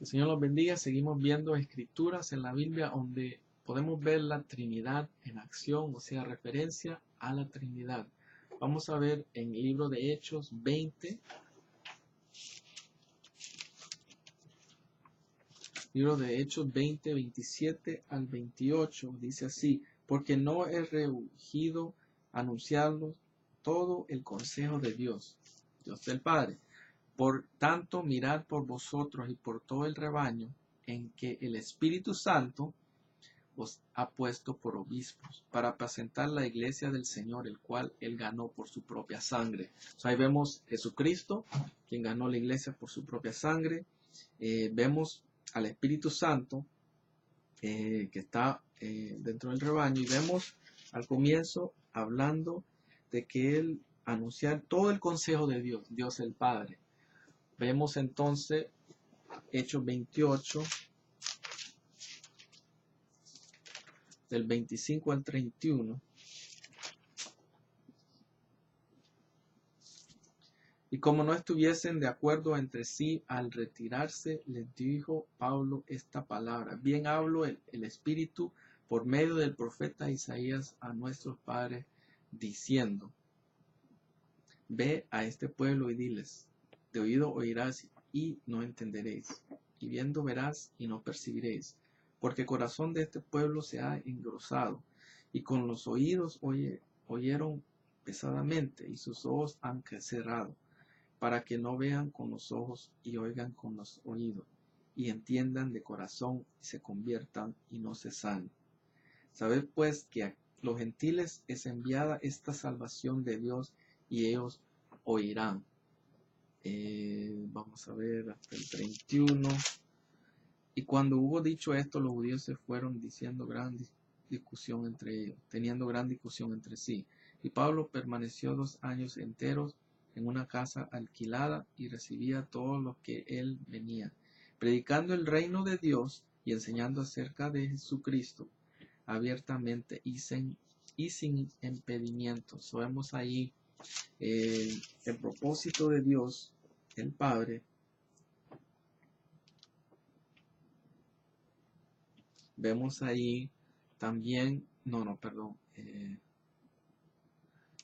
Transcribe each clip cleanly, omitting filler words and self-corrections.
Que el Señor los bendiga. Seguimos viendo escrituras en la Biblia donde podemos ver la Trinidad en acción, o sea, referencia a la Trinidad. Vamos a ver en el libro de Hechos 20. Libro de Hechos 20, 27 al 28. Dice así: porque no he rehuido anunciarlos todo el consejo de Dios, Dios del Padre. Por tanto, mirad por vosotros y por todo el rebaño en que el Espíritu Santo os ha puesto por obispos, para apacentar la iglesia del Señor, el cual Él ganó por su propia sangre. Ahí vemos Jesucristo, quien ganó la iglesia por su propia sangre. Vemos al Espíritu Santo, que está dentro del rebaño, y vemos al comienzo hablando de que Él anunciar todo el consejo de Dios, Dios el Padre. Vemos entonces Hechos 28, del 25 al 31. Y como no estuviesen de acuerdo entre sí, al retirarse, les dijo Pablo esta palabra: bien habló el Espíritu por medio del profeta Isaías a nuestros padres, diciendo: ve a este pueblo y diles, de oído oirás y no entenderéis, y viendo verás y no percibiréis, porque el corazón de este pueblo se ha engrosado, y con los oídos oyeron pesadamente, y sus ojos han cerrado, para que no vean con los ojos y oigan con los oídos, y entiendan de corazón y se conviertan y no se sanen. Sabed pues que a los gentiles es enviada esta salvación de Dios, y ellos oirán. Vamos a ver hasta el 31. Y cuando hubo dicho esto, los judíos se fueron diciendo gran discusión entre ellos, teniendo gran discusión entre sí. Y Pablo permaneció 2 años enteros en una casa alquilada y recibía a todos los que él venía, predicando el reino de Dios y enseñando acerca de Jesucristo abiertamente y sin impedimentos. Vemos ahí el propósito de Dios, el Padre. Vemos ahí también,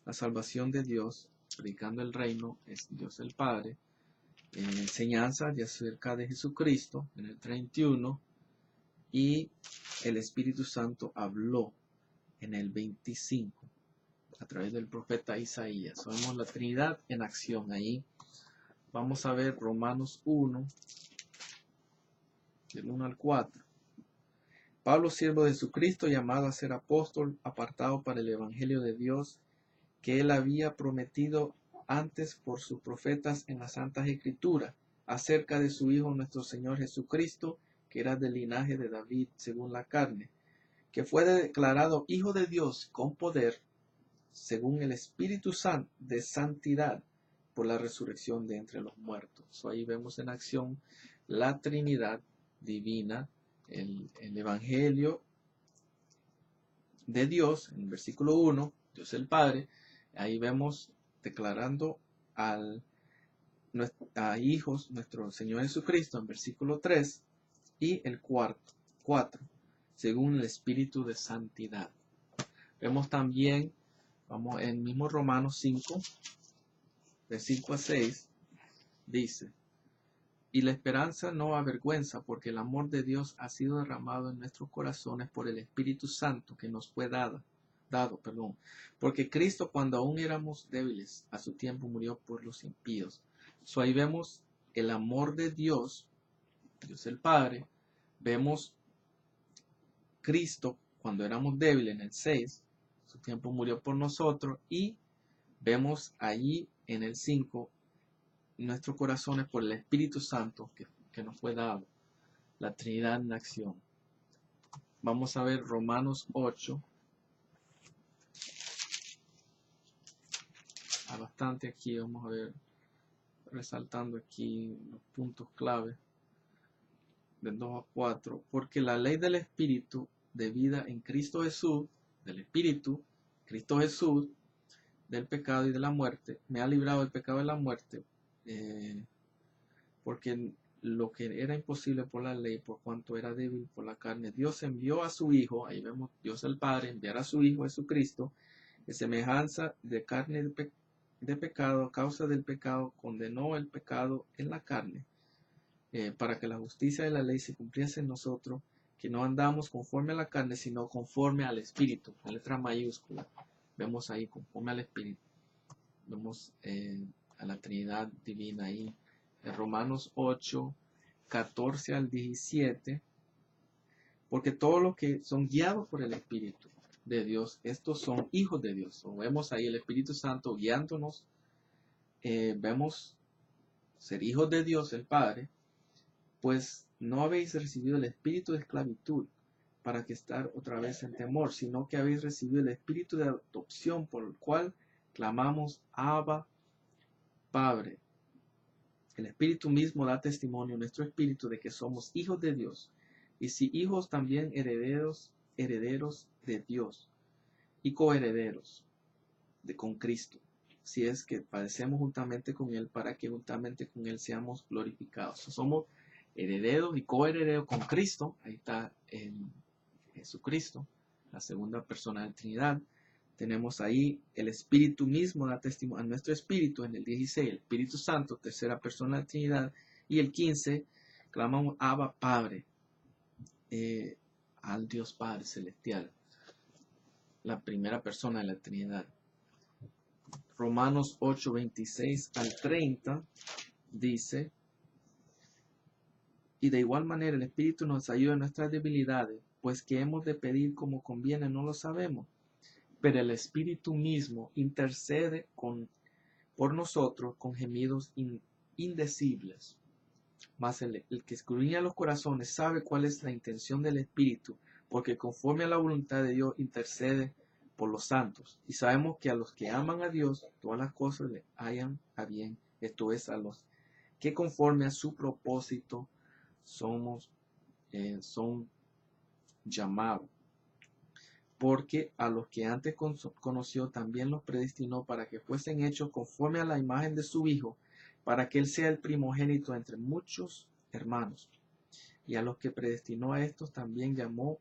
la salvación de Dios, predicando el reino, es Dios el Padre. Enseñanza de acerca de Jesucristo en el 31, y el Espíritu Santo habló en el 25 a través del profeta Isaías. Vemos la Trinidad en acción ahí. Vamos a ver Romanos 1, del 1 al 4. Pablo, siervo de Jesucristo, llamado a ser apóstol, apartado para el evangelio de Dios, que él había prometido antes por sus profetas en las santas escrituras, acerca de su Hijo nuestro Señor Jesucristo, que era del linaje de David según la carne, que fue declarado Hijo de Dios con poder, según el Espíritu Santo de santidad, por la resurrección de entre los muertos. Ahí vemos en acción la Trinidad divina, el Evangelio de Dios, en el versículo 1, Dios el Padre. Ahí vemos declarando a hijos nuestro Señor Jesucristo en versículo 3, y el 4, según el Espíritu de santidad. Vemos también, vamos en mismo Romanos 5, de 5 a 6, dice: y la esperanza no avergüenza, porque el amor de Dios ha sido derramado en nuestros corazones por el Espíritu Santo que nos fue dado. Porque Cristo, cuando aún éramos débiles, a su tiempo murió por los impíos. Ahí vemos el amor de Dios, Dios el Padre. Vemos Cristo, cuando éramos débiles, en el 6, a su tiempo murió por nosotros. Y vemos allí en el 5, nuestros corazones por el Espíritu Santo que nos fue dado, la Trinidad en acción. Vamos a ver Romanos 8. Bastante aquí, vamos a ver, resaltando aquí los puntos clave del 2 a 4. Porque la ley del Espíritu de vida en Cristo Jesús, del Espíritu, Cristo Jesús, del pecado y de la muerte, me ha librado del pecado y de la muerte, porque lo que era imposible por la ley, por cuanto era débil por la carne, Dios envió a su Hijo, ahí vemos Dios el Padre, enviar a su Hijo Jesucristo, en semejanza de carne de pecado, a causa del pecado, condenó el pecado en la carne, para que la justicia de la ley se cumpliese en nosotros, que no andamos conforme a la carne, sino conforme al Espíritu, con letra mayúscula. Vemos ahí, conforme al Espíritu. Vemos a la Trinidad Divina ahí. En Romanos 8, 14 al 17. Porque todos los que son guiados por el Espíritu de Dios, estos son hijos de Dios. Vemos ahí el Espíritu Santo guiándonos. Vemos ser hijos de Dios, el Padre. Pues no habéis recibido el espíritu de esclavitud para que estar otra vez en temor, sino que habéis recibido el espíritu de adopción por el cual clamamos Abba, Padre. El Espíritu mismo da testimonio a nuestro espíritu de que somos hijos de Dios, y si hijos también herederos de Dios y coherederos con Cristo, si es que padecemos juntamente con Él, para que juntamente con Él seamos glorificados. Somos herederos y coherederos con Cristo. Ahí está en Jesucristo, la segunda persona de la Trinidad. Tenemos ahí el Espíritu mismo, da testimonio a nuestro espíritu en el 16, el Espíritu Santo, tercera persona de la Trinidad. Y el 15, clamamos Abba, Padre, al Dios Padre Celestial, la primera persona de la Trinidad. Romanos 8, 26 al 30 dice: y de igual manera el Espíritu nos ayuda en nuestras debilidades, pues que hemos de pedir como conviene no lo sabemos, pero el Espíritu mismo intercede por nosotros con gemidos indecibles. Mas el que escudriña los corazones sabe cuál es la intención del Espíritu, porque conforme a la voluntad de Dios intercede por los santos. Y sabemos que a los que aman a Dios, todas las cosas le hallan a bien, esto es, a los que conforme a su propósito son llamados. Porque a los que antes conoció también los predestinó para que fuesen hechos conforme a la imagen de su Hijo, para que Él sea el primogénito entre muchos hermanos. Y a los que predestinó a estos también llamó,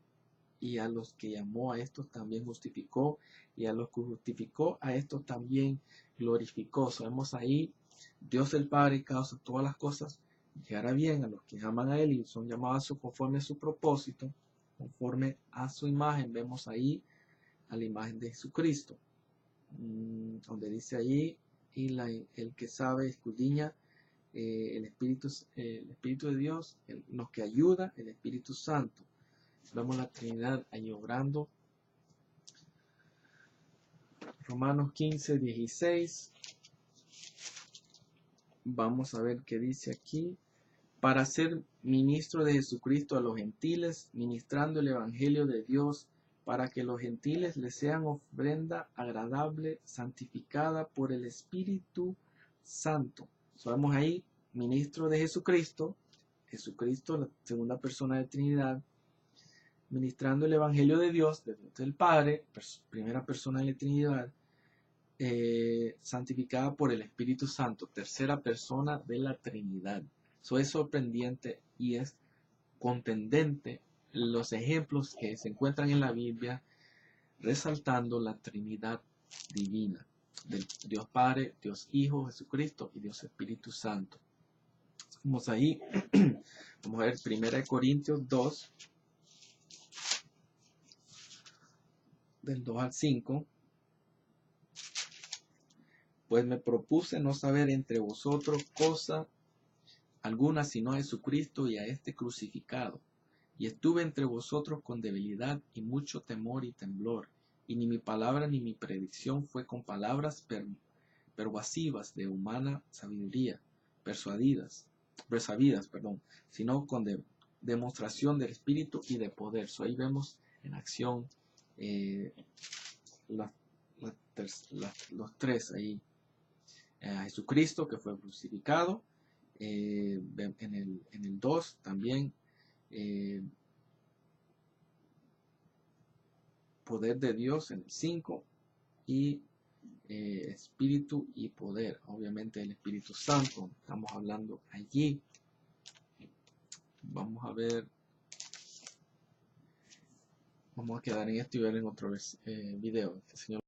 y a los que llamó a estos también justificó, y a los que justificó a estos también glorificó. Sabemos ahí, Dios el Padre causa todas las cosas llegar bien a los que aman a Él y son llamados conforme a su propósito, conforme a su imagen. Vemos ahí a la imagen de Jesucristo, donde dice ahí, y el que sabe escudriña el Espíritu de Dios, los que ayuda, el Espíritu Santo. Vemos la Trinidad ahí obrando. Romanos 15, 16. Vamos a ver qué dice aquí. Para ser ministro de Jesucristo a los gentiles, ministrando el Evangelio de Dios, para que los gentiles le sean ofrenda agradable, santificada por el Espíritu Santo. Sabemos ahí, ministro de Jesucristo, la segunda persona de Trinidad, ministrando el Evangelio de Dios, de Dios del Padre, primera persona de la Trinidad, santificada por el Espíritu Santo, tercera persona de la Trinidad. Eso es sorprendente y es contundente los ejemplos que se encuentran en la Biblia resaltando la Trinidad divina del Dios Padre, Dios Hijo, Jesucristo y Dios Espíritu Santo. Vamos ahí, vamos a ver 1 Corintios 2, del 2 al 5. Pues me propuse no saber entre vosotros cosa alguna sino a Jesucristo y a este crucificado. Y estuve entre vosotros con debilidad y mucho temor y temblor, y ni mi palabra ni mi predicción fue con palabras persuasivas de humana sabiduría, persuadidas, sino con demostración del Espíritu y de poder. Ahí vemos en acción los tres ahí. A Jesucristo que fue crucificado, en el 2 también poder de Dios en el 5 y espíritu y poder, obviamente el Espíritu Santo, estamos hablando allí. vamos a ver, vamos a quedar en esto y ver en otro video. Que el Señor